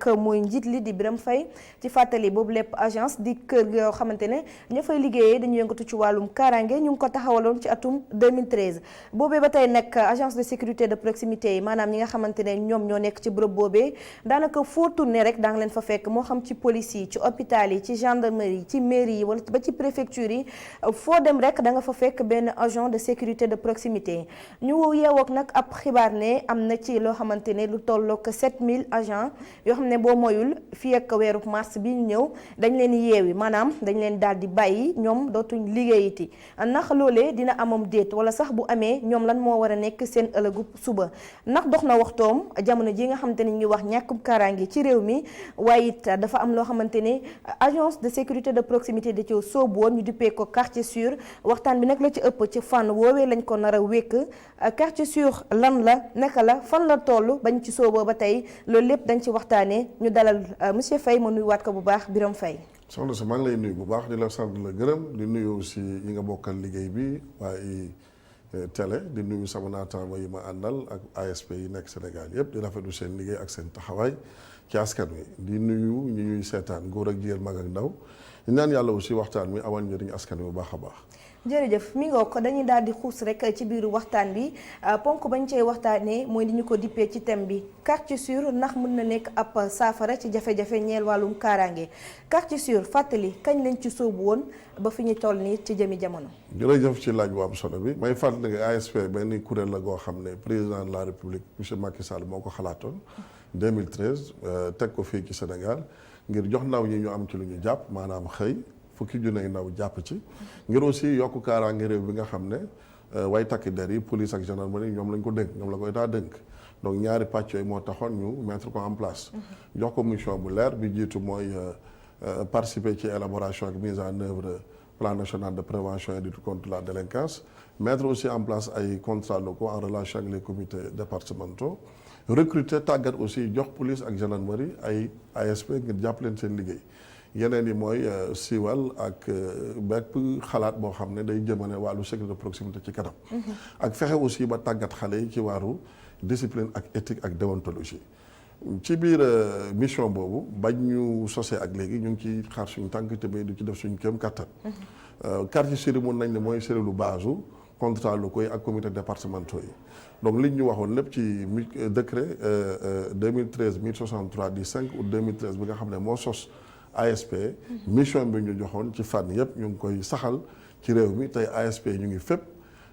nag mooy njiit li di Birame Faye ci fàttali boobu lépp agence di kër yoo xamante ne ña fay liggéeyee dañu yëngatu ci wàllum kaaraange ñu ngi ko taxawaloon ci atum 2013 boobee ba tey nag agence de sécurité de proximité yi maanaam ñi nga xamante ne ñoom ñoo nekk ci bërëb boobee daanaka foo tourné rek daa nga leen fa fekk moo xam ci police yi ci hôpital yi ci gendarmerie yi ci mairie yi wala ba ci préfecture yi foo dem rek da nga fa fekk benn agent de sécurité de proximité ñu yeewook nag ab xibaar ne am na ci loo xamante ne lu tollook 7000 agents yoo xam ne boo moyul fii ak weeru mars bi ñu ñëw dañ leen yeewi maanaam dañ leen daal di bàyyi ñoom dootuñ liggéeyiti ndax loolee dina amam déet wala sax bu amee ñoom lan moo war a nekk seen ëllëgu suba ndax dox na waxtoom jamono ji nga xamante ne ñu ngi wax ñàkkum kaaraange ci réew mi waaye it dafa am loo xamante ne agence de sécurité de proximité da ci soobu woon ñu duppee ko quartier sûr waxtaan bi nag la ci ëpp ci fànn woowee lañ ko nar a wékk quartier sûr lan la naka la fan la toll bañ ci sooboo ba tey loolu lépp dañ ci waxtaanee ñu dalal monsieur Faye ma nuyuwaat ko bu baax Birame Faye. soxna si maa ngi lay nuyu bu baax di la sant la gërëm di nuyu aussi ñi nga bokkal liggéey bi waaye télé di nuyu sama naataango yi ma àndal ak ASP yi nekk Sénégal yëpp di rafetlu seen liggéey ak seen taxawaay ci askan wi di nuyu ñi ñuy seetaan góor ak jigéen mag ak ndaw di naan yàlla aussi waxtaan mi amal njëriñ askan wi bu baax a baax. jërëjëf mi ngoo ko dañuy daal di xuus rek ci biiru waxtaan bi ponk bañ cee waxtaanee mooy li ñu ko dippee ci thème bi quartier sûr ndax mën na nekk ab saafara ci jafe-jafe ñeel wàllum kaaraange quartier sûr fàttali kañ lañ ci sóobu woon ba fi ñu toll nii ci jëmi jamono. jërëjëf ci laaj bu am solo bi may fàttali nga ASP benn kuréel la goo xam ne président de la république monsieur Macky Sall moo ko xalaatoon 2013 teg ko fii ci Sénégal ngir jox ndaw ñi ñu am ci lu ñu jàpp maanaam xëy. fukki junne ndaw jàpp ci ngir aussi yokk kaaraange réew bi nga xam ne way takki der yi police ak gendarmerie ñoom lañ ko dénk ñoom la koy daa dénk donc ñaari pàcc yooyu moo taxoon ñu mettre ko en place jox ko mission bu leer bi jiitu mooy participer ci élaboration ak mise en œuvre plan national de prévention et de lutte contre la délinquance mettre aussi en place ay contrats locaux en relation avec les comités départementaux recruter tàggat aussi jox police ak gendarmerie ay ASP ngir jàpp leen seen liggéey yeneen yi mooy siiwal ak bépp xalaat boo xam ne day jëmale wàllu sécurité de proximité ci kanam ak fexe aussi ba tàggat xale yi ci wàllu discipline ak éthique ak déontologie ci biir mission boobu bañ ñu sosee ak léegi ñu ngi ci xaar suñu tànk te bay du ci def suñu kéem kattan quartier sûr mun nañ ne mooy cellule base u contrat locaux yi ak comité départementaux yi donc liñ ñu waxoon lépp ci décret 2013 1063 du 5 août 2013 bi nga xam ne moo sos ASP mission bi ñu joxoon ci fànn yëpp ñu ngi koy saxal ci réew mi tey ASP ñu ngi fépp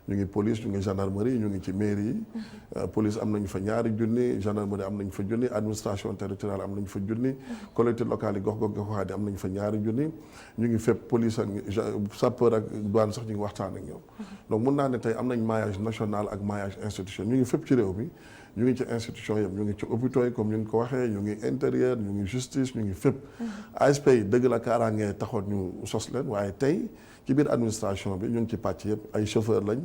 ñu ngi police ñu ngi gendarmerie ñu ngi ci mairie yi police am nañu fa ñaari junni gendarmerie am nañu fa junni administration territoriale am nañu fa junni collectivités locales yi gox-goxaat yi am nañu fa ñaari junni ñu ngi fépp police ak sapeur ak douane sax ñu ngi waxtaan ak ñoom donc mun naa ne tey am nañ maillage national ak maillage institutionnel ñu ngi fépp ci réew mi ñu ngi ci institution yëpp ñu ngi ci hôpitaux yi comme ñu ngi ko waxee ñu ngi intérieur ñu ngi justice ñu ngi fépp ASP yi dëgg la kaaraange taxoon ñu sos leen waaye tey ci biir administration bi ñu ngi ci pàcc yëpp ay chauffeur lañ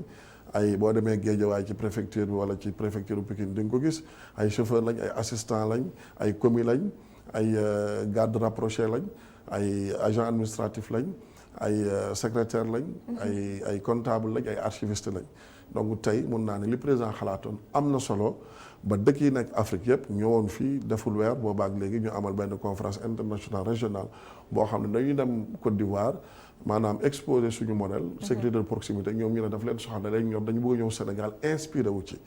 ay boo demee Guédiawaye ci préfecture bi wala ci préfecture bu Pikine di nga ko gis ay chauffeur lañ ay assistant lañ ay commis lañ ay garde rapproché lañ ay agent administratif lañ ay secrétaire lañ ay comptable lañ ay archiviste lañ donc tey mun naa ne li président xalaatoon am na solo ba dëkk yi nekk Afrique yëpp ñëwoon fii deful weer boobaak léegi ñu amal benn conférence internationale régionale boo xam ne dañuy dem Côte d'Ivoire maanaam exposer suñu modèle sécurité de proximité ñoom ñu ne daf leen soxla léegi ñoom dañu bëgg ñëw Sénégal inspiré wu ci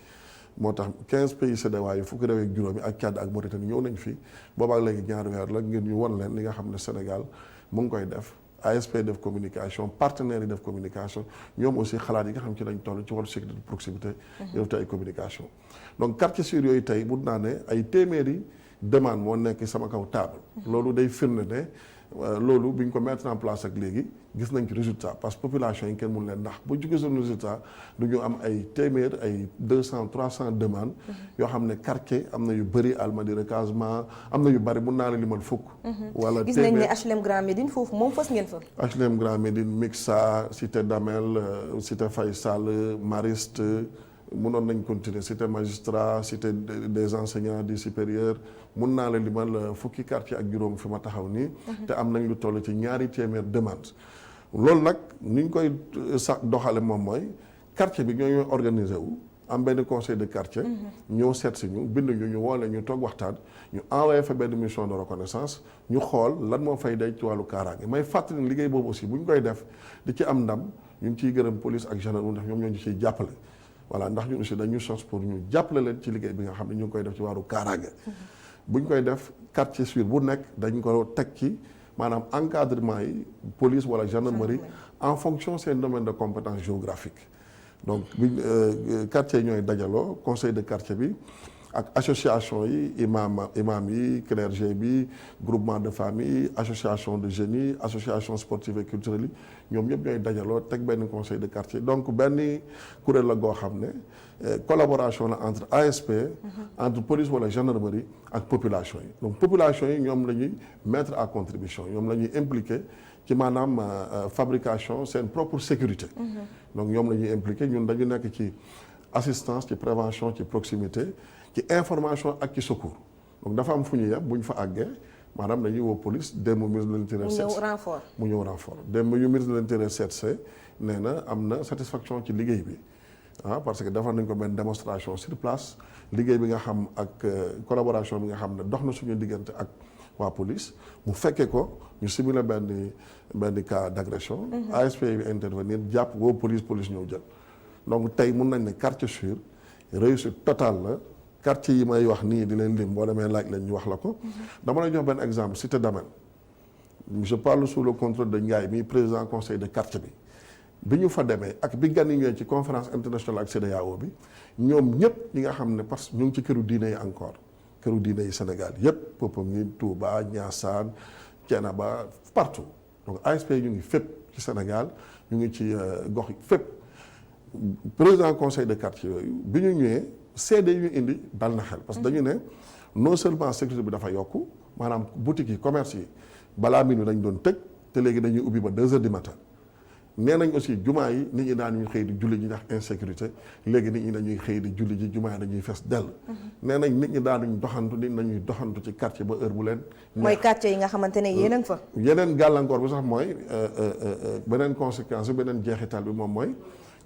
moo tax 15 pays CEDEAO yi fukki réew ak juróomi ak Tchad ak Mauritanie ñëw nañ fii boobaak léegi ñaari weer la ngir ñu won leen li nga xam ne Sénégal mu ngi koy def ASP def communication partenaires yi def communication ñoom aussi xalaat yi nga xam ci lañ toll ci wàllu sécurité de proximité ñu def te ay communication donc quartier sûr yooyu tey mun naa ne ay téeméeri demande moo nekk sama kaw table loolu day firnde ne loolu bi ñu ko mettre en place ak léegi gis nañ ci résultat parce que population yi kenn mun leen ndax bu jógee seen résultat du ñu am ay téeméer ay 200 300 demandes yoo xam ne quartier am na yu bëri Almadies Recasement am na yu bëri mun naa la limal fukk wala gis nañ ne HLM Grand Médine foofu moom fës ngeen fa HLM Grand Médine Mixa Cité Damel Cité Faye Sall Mariste mënoon nañ continuer cité magistrat cité des enseignants du supérieur mun naa la limal fukki quartier ak juróom fi ma taxaw nii te am nañ lu toll ci ñaari téeméer demande loolu nag ni ñu koy sax doxale moom mooy quartier bi ñooy organisé wu am benn conseil de quartier. ñëw seet si ñu bind ñu woo leen ñu toog waxtaan ñu envoyé fa benn mission de reconnaissance ñu xool lan moo fay day ci wàllu kaaraange may fàttali ne liggéey boobu aussi bu ñu koy def di ci am ndam ñu ngi ciy gërëm police ak gendarmerie ndax ñoom ñoo ñu ciy jàppale. voilà ndax ñun aussi dañu sos pour ñu jàppale leen ci liggéey bi nga xam ne ñu ngi koy def ci wàllu kaaraange. bu ñu koy def quartier sûr bu nekk dañ ko teg ci maanaam encadrement yi police wala gendarmerie en fonction seen domaine de compétence géographique. donc quartier ñooy dajaloo conseil de quartier bi ak association yi imam yi clergé bi groupement de famille association de jeunes yi association sportive et culturelle yi ñoom ñëpp ñooy dajaloo teg benn conseil de quartier donc benn kuréel la goo xam ne collaboration la entre ASP entre police wala gendarmerie ak population yi donc population yi ñoom la ñuy mettre à contribution ñoom la ñuy impliqué ci maanaam fabrication seen propre sécurité. donc ñoom la ñuy impliqué ñun dañu nekk ci assistance ci prévention ci proximité ci information ak ci secours donc dafa am fu ñu yem bu ñu fa àggee maanaam dañuy woo police démb ministre de l'intérieur mu ñëw renfort démb ñu ministre de l'intérieur seet nee na am na satisfaction ci liggéey bi parce que defar nañ ko benn démonstration sur place liggéey bi nga xam ak collaboration bi nga xam ne dox na suñu diggante ak waa police mu fekkee ko ñu simulé benn cas d'agression. ASP bi intervenir jàpp woo police ñëw jël donc tey mun nañ ne quartier sûr réussite totale la quartier yi may wax nii di leen lim boo demee laaj leen ñu wax la ko. dama lay jox benn exemple cité d'Amel je parle sous le contrôle de Ndiaye mi président conseil de quartier bi ñu fa demee ak bi gan yi ñëwee ci conférence internationale ak CEDEAO bi ñoom ñëpp ñi nga xam ne parce que ñu ngi ci këru diine yi encore. këru diine yi Sénégal yëpp Popenguine Touba Niassane Thiénaba partout donc ASP ñu ngi fépp ci Sénégal ñu ngi ci gox fépp président conseil de quartier yooyu bi ñu ñëwee seede yu ñu indi dal na xel parce que dañu ne non seulement sécurité bi dafa yokku maanaam boutique yi commerce yi balaa minuit dañ doon tëj te léegi dañuy ubbi ba 2 heures du matin nee nañ aussi jumaa yi nit ñi daan ñu xëy di julli ji ndax insécurité léegi nit ñi dañuy xëy di julli ji jumaa yi dañuy fees dell. nee nañ nit ñi daanuñ doxantu nit nañuy doxantu ci quartier ba heure bu leen. mooy quartier yi nga xamante ne yéen a ngi fa. yeneen gàllankoor bi sax mooy beneen conséquence bi beneen jeexital bi moom mooy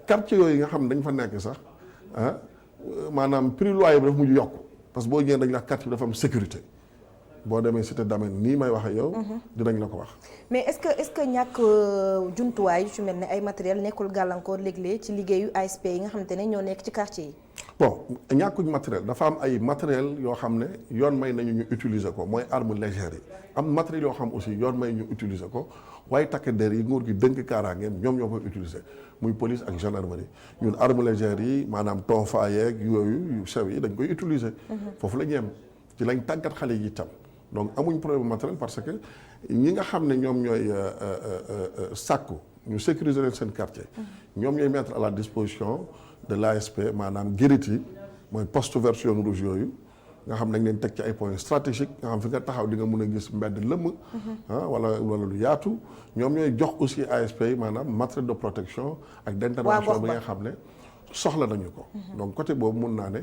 quartier yooyu nga xam ne dañ fa nekk sax maanaam prix loyer bi dafa mujj yokku parce que boo ñëwee dañ la quartier bi dafa am sécurité. boo demee cité d'Amel nii may wax ak yow. dinañ la ko wax. mais est-ce que ñàkk jumtuwaay yu ci mel ne ay matériel nekkul gàllankoor léeg-léeg ci liggéeyu ASP yi nga xamante ne ñoo nekk ci quartier yi. bon ñàkkuñ matériel dafa am ay matériel yoo xam ne yoon may nañu ñu utiliser ko mooy armes légères yi am matériel yoo xam aussi yoon may ñu utiliser ko waaye takk der yi nguur gi dënk kaaraangeem ñoom ñoo koy utiliser muy police ak gendarmerie ñun armes légères yi maanaam tonfa yeeg yooyu yu sew yi dañ koy utiliser. foofu la ñu yem ci lañ tàggat xale yi itam. donc amuñ problème matériel parce que ñi nga xam ne ñoom ñooy sàkku ñu sécuriser leen seen quartier. ñoom ñooy mettre à la disposition de l'ASP maanaam guérite yi mooy poste version rouge yooyu nga xam ne dañ leen teg ci ay points stratégiques nga xam fi nga taxaw di nga mën a gis mbedd lëmm. wala lu yaatu ñoom ñooy jox aussi ASP yi maanaam matériel de protection ak d'intervention bi nga xam ne soxla nañu ko. donc côté boobu mun naa ne.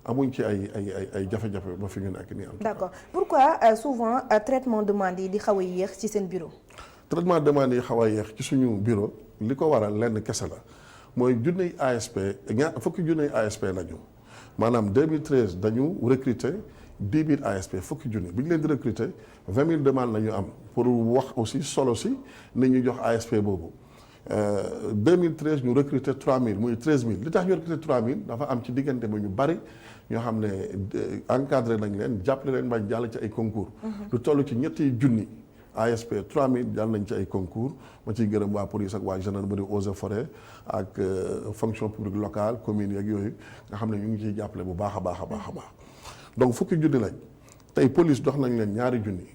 amuñ ci ay jafe-jafe ba fi ñu nekk nii am. d'accord pourquoi souvent traitement demande yi di xaw a yéex ci seen bureau. traitement demande yi xaw a yéex ci suñu bureau li ko waral lenn kese la mooy junniy ASP fukki junniy ASP lañu maanaam 2013 dañu recruter 10 000 ASP fukki junni bi ñu leen di recruter 20 000 demandes la ñu am pour wax aussi solo si ni ñu jox ASP boobu. 2013 ñu recruter 3000 muy 13000 li tax ñu recruter 3000 dafa am ci diggante ba ñu bari ñoo xam ne encadré nañ leen jàppale leen bañ jàll ci ay concours. lu toll ci ñetti junni ASP 3000 jàll nañ ci ay concours ma ciy gërëm waa police ak waa gendarmerie eaux et forêt ak fonction publique locale communes yeeg yooyu nga xam ne ñu ngi ciy jàppale bu baax a baax a baax a baax donc fukki junni lañ tey police jox nañ leen ñaari junni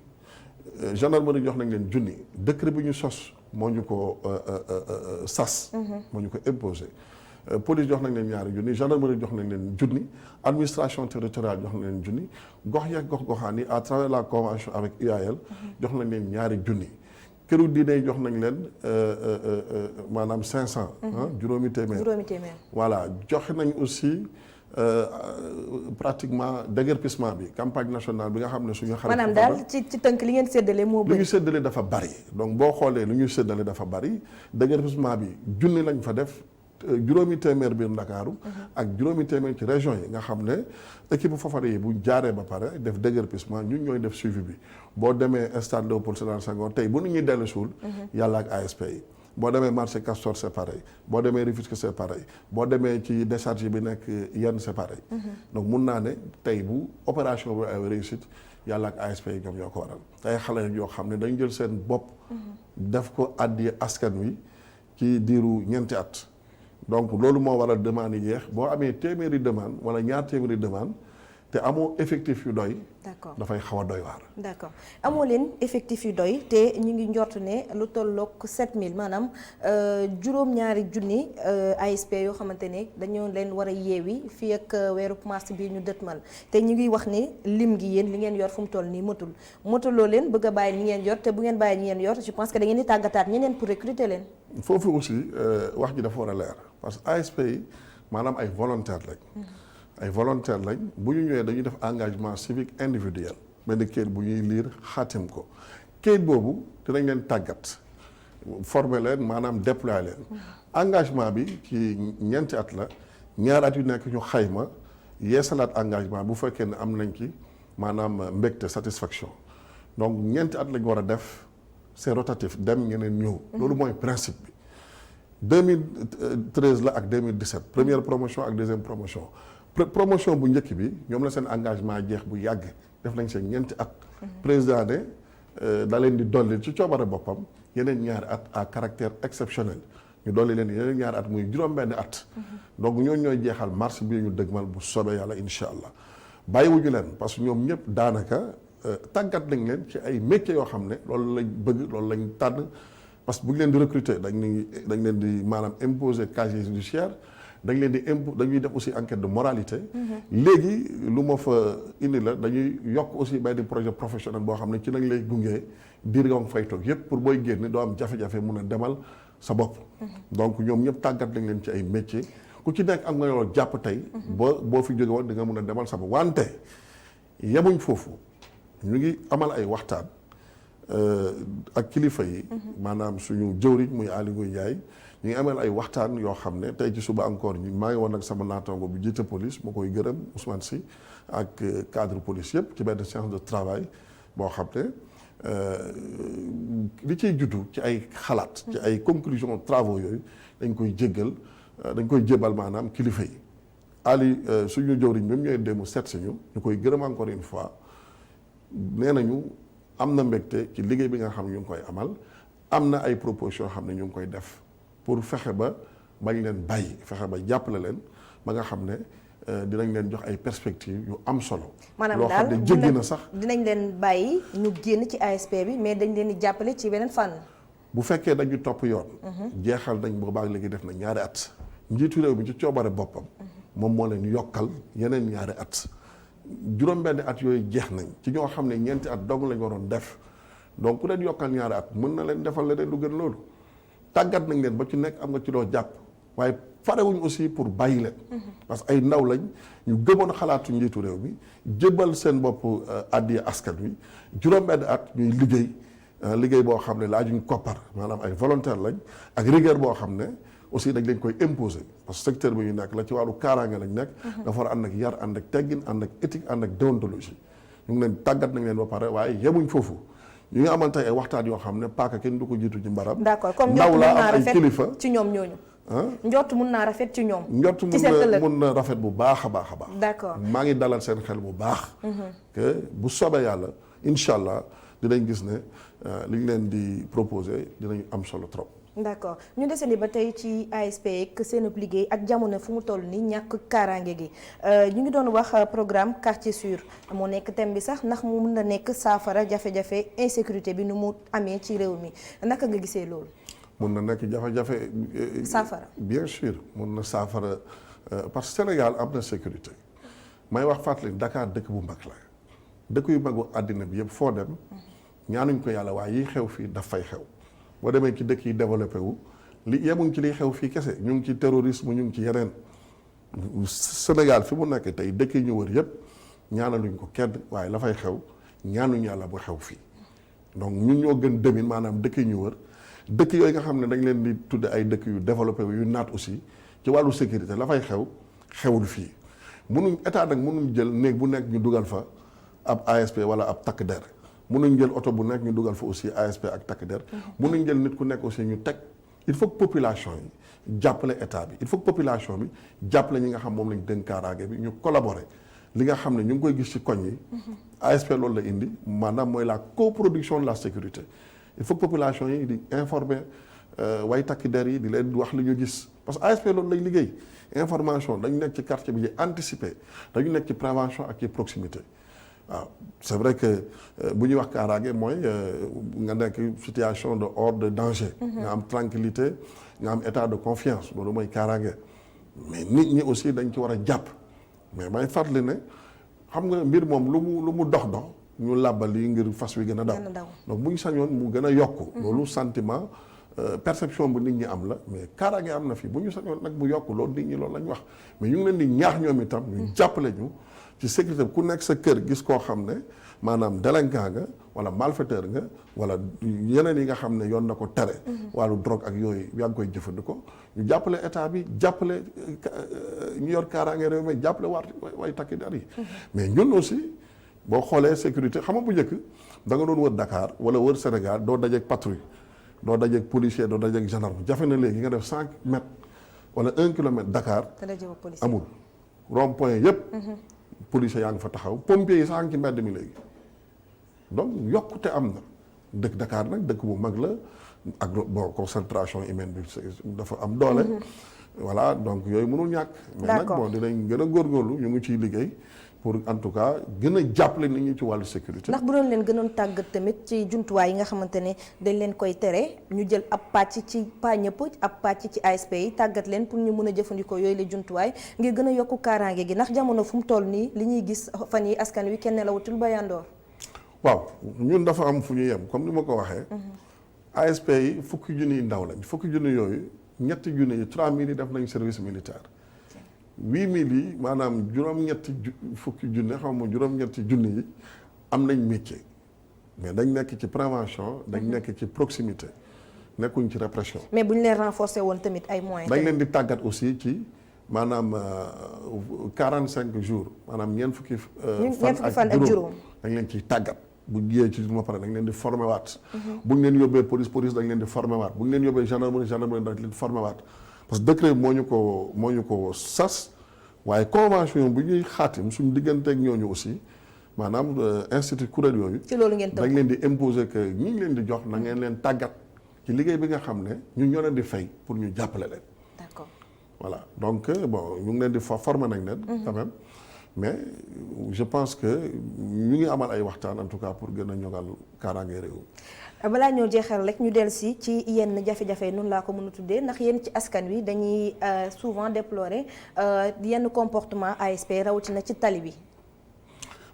gendarmerie jox nañ leen junni décret bi ñu sos. moo ñu ko sas. moo ñu ko imposé police jox nañ leen ñaari junni gendarmerie jox nañ leen junni administration territoriale jox nañ leen junni gox yeeg gox-goxaan yi à travers la convention avec UAL jox nañ leen ñaari junni këru diine yi jox nañ leen maanaam 500. juróomi téeméer voilà joxe nañ aussi pratiquement déguerpissement bi campagne nationale bi nga xam ne suñu xarit maanaam daal ci tënk li ngeen séddale moo bëri. li ñu séddale dafa bari donc boo xoolee li ñu séddale dafa bari déguerpissement bi junni lañ fa def juróomi téeméer biir Ndakaaru ak juróomi téeméer ci région yi nga xam ne équipe Fafana yi bu jaaree ba pare def déguerpissement ñun ñooy def suivi bi boo demee stade Léopold Sédar Senghor tey bu nit ñuy dellu suul yàlla ak ASP yi boo demee marché Castor c'est pareil boo demee Rufisque c'est pareil boo demee ci décharge bi nekk yenn c'est pareil donc mun naa ne tey bu opération bi ay réussite yàlla ak ASP yi ñoom ñoo ko waral ay xale yoo xam ne dañu jël seen bopp def ko àddi askan wi ci diiru ñeenti at donc loolu moo waral demande yi yeex boo amee téeméeri demande wala ñaar téeméeri demande te amoo effectif yu doy. d'accord dafay xaw a doy waar. d'accord amoo leen effectif yu doy te ñu ngi njort ne lu tolloog 7000 maanaam juróom-ñaari junni ASP yoo xamante ne dañoo leen war a yeewi fii ak weeru mars bii ñu dëtmal te ñu ngi wax ni lim gi yéen li ngeen yor fu mu toll nii motuloo leen bëgg a bàyyi ñi ngeen yor te bu ngeen bàyyi ñi ngeen yor je pense que da ngeen di tàggataat ñeneen pour recruter leen. foofu aussi wax ji dafa war a leer parce que ASP yi maanaam ay volontaire lañ. ay volontaire lañ bu ñu ñëwee dañuy def engagement civique individuel benn kayit bu ñuy lire xaatim ko kayit boobu dinañ leen tàggat former leen maanaam déployer leen engagement bi ci ñeenti at la ñaari at yu nekk ñu xayma yeesalaat engagement bu fekkee ne am nañ ci maanaam mbégte satisfaction donc ñeenti at lañ war a def c'est rotatif dem ñeneen ñëw loolu mooy principe bi 2013 la ak 2017 première promotion ak deuxième promotion promotion bu njëkk bi ñoom la seen engagement jeex bu yàgg def nañ seen ñeenti at président ne da leen di dolli ci coobare boppam yeneen ñaari at à caractère exceptionnel ñu dolli leen yeneen ñaari at muy juróom-benn at donc ñooñu ñooy jeexal mars bii ñu dëgmal bu soobee yàlla incha allah bàyyiwuñu leen parce que ñoom ñëpp daanaka tàggat nañ leen ci ay métiers yoo xam ne loolu lañ bëgg loolu lañ tànn parce que bu ñu leen di recruter dañ leen di maanaam imposer casier judiciaire dañ leen di dañuy def aussi enquête de moralité. léegi lu ma fa indi la dañuy yokk aussi benn projet professionnel boo xam ne ci nañ lay gunge diir nga fay toog yépp pour booy génn doo am jafe-jafe mun a demal sa bopp. donc ñoom ñëpp tàggat nañ leen ci ay métiers ku ci nekk am nga yow jàpp tey. boo fi jóge woon di nga mun a demal sa bopp wante yemuñ foofu ñu ngi amal ay waxtaan ak kilifa yi. maanaam suñu jëwriñ muy Aly Ngouille Ndiaye. ñu ngi ameel ay waxtaan yoo xam ne tey ci suba encore maa ngi woon ak sama naataango bu jiite police moo koy gërëm Ousmane Sy ak cadre police yëpp ci benn séance de travail boo xam ne li ciy juddu ci ay xalaat ci ay conclusion travaux yooyu dañ koy jébal maanaam kilifa yi Ali suñu jëwriñ bi mu ñooy démb seet si ñu koy gërëm encore une fois nee nañu am na mbégte ci liggéey bi nga xam ne ñu ngi koy amal am na ay propositions yoo xam ne ñu ngi koy def pour fexe ba bañ leen bàyyi fexe ba jàppale leen ba nga xam ne dinañ leen jox ay perspectives yu am solo. loo xam ne jéggi na sax dinañ leen bàyyi ñu génn ci ASP bi mais dañ leen di jàppale ci beneen fànn. bu fekkee dañu topp yoon. jeexal nañ boobaag léegi def na ñaari at. njiitu réew mi ci coobare boppam. moom moo leen yokkal yeneen ñaari at. juróom-benn at yooyu jeex nañ ci ñoo xam ne ñeenti at dong lañ waroon def donc ku leen yokkal ñaari at mën na leen defal leneen lu gën loolu. tàggat nañ leen ba ci nekk am nga ci loo jàpp waaye farewuñ aussi pour bàyyi leen parce que ay ndaw lañ ñu gëmoon xalaatu njiitu réew mi jébal seen bopp àddiya askan wi juróom-benn at ñuy liggéey boo xam ne laajuñ koppar maanaam ay volontaire lañ ak rigueur boo xam ne aussi dañ leen koy imposer parce que secteur bi ñu nekk la ci wàllu kaaraange lañ nekk dafa war a ànd ak yar ànd ak teggin ànd ak éthique ànd ak déontologie ñu ngi leen tàggat nañ leen ba pare waaye yemuñ foofu ñu ngi amal tey ay waxtaan yoo xam ne paaka kenn du ko jiitu ci mbaram. d'accord comme njort mun naa rafet ci ñoom ñooñu. njort mun naa rafet ci ñoom. njort mun na rafet bu baax a baax a baax. d'accord maa ngi dalal seen xel bu baax. que bu soobee yàlla incha allah dinañ gis ne li ñu leen di proposer dinañ am solo trop. d'accord ñu desandi ba tey ci ASP ak seen liggéey ak jamono fu mu toll nii ñàkk kaaraange gi ñu ngi doon wax programme quartier sûr moo nekk thème bi sax ndax mu mun na nekk saafara jafe-jafe insécurité bi nu mu amee ci réew mi naka nga gisee loolu. mun na nekk jafe-jafe. saafara bien sûr mun na saafara parce que Sénégal am na sécurité may wax fàttali Dakar dëkk bu mag la dëkk yu magu àddina bi yëpp foo dem ñaanuñ ko yàlla waaye yi xew fii daf fay xew. boo demee ci dëkk yi développé wu li yemuñ ci liy xew fii kese ñu ngi ci terrorisme ñu ngi ci yeneen Sénégal fi mu nekk tey dëkk yi ñu wër yëpp ñaanaluñ ko kenn waaye la fay xew ñaanuñ yàlla bu xew fii donc ñun ñoo gën demin maanaam dëkk yi ñu wër dëkk yooyu nga xam ne dañ leen di tudde ay dëkk yu développé wu yu naat aussi ci wàllu sécurité la fay xewul fii mënuñ état nag mënuñ jël néeg bu nekk ñu dugal fa ab ASP wala ab takk der mënuñ jël oto bu nekk ñu dugal fa aussi ASP ak takk der mënuñ jël nit ku nekk aussi ñu teg il faut que population yi jàppale état bi il faut que population bi jàppale ñi nga xam moom lañ dénk kaaraange bi ñu collaborer li nga xam ne ñu ngi koy gis ci koñ yi ASP loolu la indi maanaam mooy la coproduction de la sécurité il faut que population yi di informer way takk der yi di leen wax li ñu gis parce que ASP loolu lay liggéey information dañu nekk ci quartier bi di anticiper dañu nekk ci prévention ak ci proximité waaw c'est vrai que bu ñuy wax kaaraange mooy nga nekk situation de hors de danger nga am tranquillité nga am état de confiance loolu mooy kaaraange mais nit ñi aussi dañ ci war a jàpp mais may fàttali ne xam nga mbir moom lu mu dox ñu làbbali ngir fas wi gën a daw donc bu ñu sañoon mu gën a yokk loolu sentiment perception bu nit ñi am la mais kaaraange am na fi bu ñu sañoon nag bu yokk loolu nit ñi loolu la ñu wax mais ñu ngi leen di ñaax ñoom itam ñu jàppale ñu ci sécurité ku nekk sa kër gis koo xam ne maanaam délinquant nga wala malfaiteur nga wala yeneen yi nga xam ne yoon na ko tere wàllu drogue ak yooyu yaa ngi koy jëfandikoo ñu jàppale état bi jàppale ñu yor kaaraange réew mi jàppale way takki der yi mais ñun aussi boo xoolee sécurité xam nga bu njëkk da nga doon wër Dakar wala wër Sénégal doo dajeeg patrouille doo dajeeg policier doo dajeeg gendarme jafe na léegi nga def 100 mètres wala 1 kilomètre Dakar amul rond point yëpp policier yaa ngi fa taxaw pompier yi sax ngi ci mbedd mi léegi donc yokkute am na dëkk Dakar nag dëkk bu mag la ak bon concentration humaine bi dafa am doole voilà donc yooyu mënul ñàkk mais nag bon dinañ gën a góorgóorlu ñu ngi ciy liggéey pour en tout cas gën a jàppale nit ñi ci wàllu sécurité. ndax bu doon leen gënoon tàggat tamit ci jumtuwaay yi nga xamante ne dañ leen koy tere ñu jël ab pàcc ci pas ñëpp ab pàcc ci ASP yi tàggat leen pour ñu mën a jëfandikoo yooyu la jumtuwaay ngir gën a yokku kaaraange gi ndax jamono fu mu toll nii li ñuy gis fan yi askan wi kenn nelawatul ba yandoor. waaw ñun dafa am fu ñu yem comme ni ma ko waxee. ASP yi fukki junni ndaw lañ fukki junni yooyu ñetti junni yi 3000 yi def nañ service militaire. 8000 yi maanaam juróom-ñetti fukki junni xaw ma juróom-ñetti junni yi am nañ métier mais dañ nekk ci prévention dañ nekk ci proximité nekkuñ ci répression. mais bu ñu leen renforcer woon tamit ay moyens. dañ leen di tàggat aussi ci maanaam 45 jours maanaam ñeent fukki fan ak juróom dañ leen ciy tàggat bu jiyee ci ma pare dañ leen di formé waat. bu ñu leen yóbbee police dañ leen di formé waat bu ñu leen yóbbee gendarmerie dañ leen di formé waat. parce que décret moo ñu ko sas waaye convention bu ñuy xaatim suñu digganteeg ñooñu aussi maanaam institut kuréel yooyu. ci loolu ngeen dañ leen di imposer que ñi ngi leen di jox na ngeen leen tàggat ci liggéey bi nga xam ne ñun ñoo leen di fay pour ñu jàppale leen. d'accord voilà donc bon ñu ngi leen di former nañ leen. quand même mais je pense que ñu ngi amal ay waxtaan en tout cas pour gën a ñogal kaaraange réew. balaa ñoo jeexal rek ñu dellusi ci yenn jafe-jafe noonu laa ko mën a tuddee ndax yéen ci askan wi dañuy souvent déplorer yenn comportement ASP rawatina ci tali bi.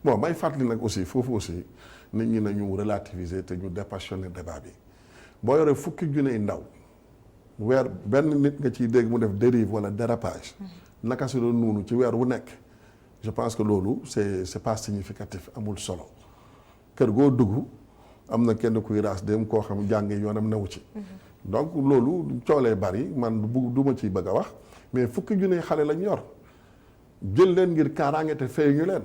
bon may fàttali nag aussi foofu aussi nit ñi nañu relativiser te ñu dépassionner débat bi boo yoree fukki junne ndaw weer benn nit nga ciy dégg mu def dérive wala dérapage naka si doon noonu ci weer wu nekk je pense que loolu c'est pas significatif amul solo kër goo dugg. am na kenn kuy raas dem koo xam jàngi yoonam newu ci donc loolu coolee bari man du ma ciy bëgg a wax mais fukki junne xale lañ yor jël leen ngir kaaraange te fay ñu leen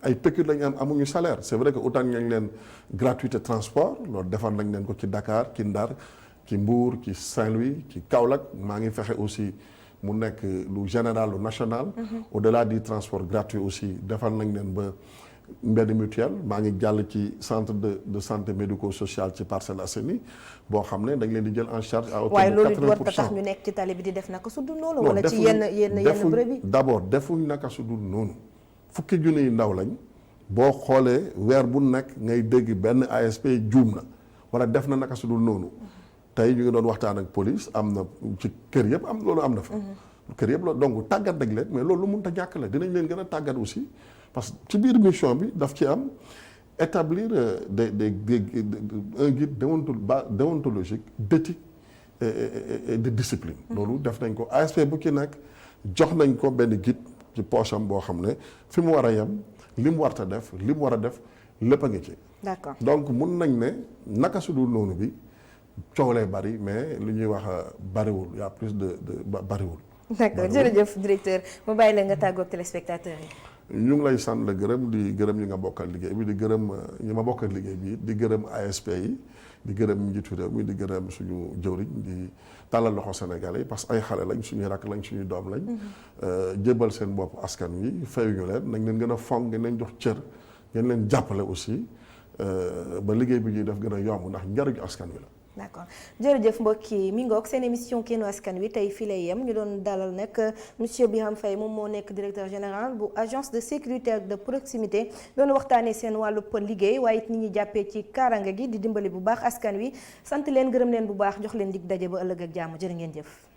ay pécule lañ am amuñu salaire c'est vrai que utaan nañ leen gratuité transport loolu defar nañ leen ko ci Dakar ci Ndar ci Mbour ci Saint-Louis ci Kaolack maa ngi fexe aussi mu nekk lu général lu national au-delà du transport gratuit aussi defar nañ leen ba mbedd mutuel maa ngi jàll ci centre de santé médico-social ci Parcelles Assainies boo xam ne dañ leen di jël en charge à hauteur de 80%. waaye loolu war tax ñu nekk ci tali bi di def naka su dul noonu. wala ci yenn bërëb yi d'abord defuñ naka su dul noonu fukki junni yu ndaw lañ boo xoolee weer bu nekk ngay dégg benn ASP juum na wala def na naka su dul noonu tey ñu ngi doon waxtaan ak police am na ci kër yëpp am loolu am na fa. kër yëpp loolu donc tàggat rek leen mais loolu lu mënut a ñàkk la dinañ leen gën a tàggat aussi. parce que ci biir mission bi daf ci am établir un guide déontologique d'éthique et de discipline. loolu def nañ ko ASP bu ci nekk jox nañ ko benn guide ci poche am boo xam ne fi mu war a yem li mu warta def li mu war a def lépp a ngi ci. d'accord donc mun nañ ne naka su dul noonu bi coow lay bari mais li ñuy wax bariwul y a plus de bariwul. d'accord jërëjëf directeur ma bàyyi la nga tàggoog téléspectateurs yi. ñu ngi lay sant la gërëm di gërëm ñi nga bokkal liggéey bi di gërëm ñi ma bokkal liggéey bi di gërëm ASP yi di gërëm njiitu réew mi di gërëm suñu jëwriñ di tàllal loxo Sénégalais yi parce que ay xale lañ suñuy rakk lañ suñuy doom lañ. jébbal seen bopp askan wi fayuñu leen nañ leen gën a fonk ngeen leen jox cër ngeen leen jàppale aussi ba liggéey bi ñuy def gën a yomb ndax njariñu askan wi la. d'accord jërëjëf mbokk yi mi ngoog seen émission Kennu Askan Wi tey fii lay yem ñu doon dalal nag monsieur Birame Faye moom moo nekk directeur général bu agence de sécurité de proximité doon waxtaanee seen wàllu liggéey waaye it nit ñi jàppee ci kaaraange gi di dimbali bu baax askan wi sant leen gërëm leen bu baax jox leen dig daje ba ëllëg ak jàmm jërë ngeen jëf.